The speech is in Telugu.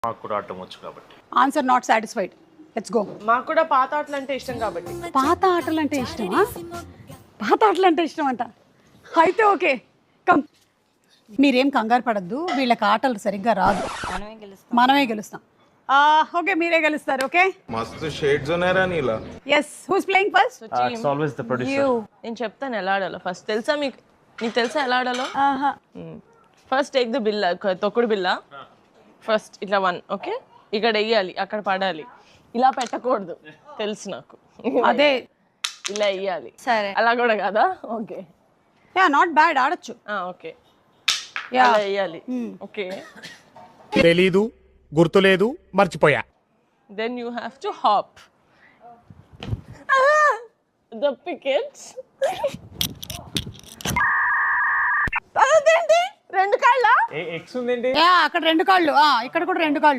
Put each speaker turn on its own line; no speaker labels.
మాకు కూడా ఆడటం వచ్చు కాబట్టి.
Answer not satisfied. Let's go.
మాకు కూడా పాత ఆటలు అంటే ఇష్టం కాబట్టి.
పాత ఆటలు అంటే ఇష్టమా? పాత ఆటలు అంటే ఇష్టం అంట. అయితే ఓకే, కమ్. మీరేం కంగారు పడద్దు, వీళ్ళకి ఆటలు సరిగ్గా రాదు, మనమే గెలుస్తాం. ఓకే, మీరే గెలుస్తారు. ఓకే,
మస్తు షేడ్స్ ఉన్నాయరా నీలా.
Yes, who's playing first?
It's always the producer.
You.
నేను చెప్తాను ఎలా ఆడాలో. ఫస్ట్ తెలుసా మీకు? నీకు తెలుసా ఎలా ఆడాలో? ఫస్ట్ టేక్ ద బిల్ల, తొక్కుడు బిల్ల. ఫస్ట్ ఇట్లా 1, ఓకే, ఇక్కడ వెయ్యాలి, అక్కడ పడాలి, ఇలా పెట్టకూడదు, తెలుసు నాకు.
అదే
ఇలా వెయ్యాలి.
సరే,
అలా కూడా కాదా? ఓకే,
యా, నాట్ బ్యాడ్, ఆడొచ్చు.
ఓకే,
యా,
అలా వెయ్యాలి. ఓకే,
తెలీదు, గుర్తులేదు, మర్చిపోయా.
then you have to hop the pickets. అదేంటి 2 కాళ్ళ?
ఎక్స్ ఉందేంటి?
యా, అక్కడ 2 కాళ్ళు, ఇక్కడ కూడా 2 కాళ్ళు.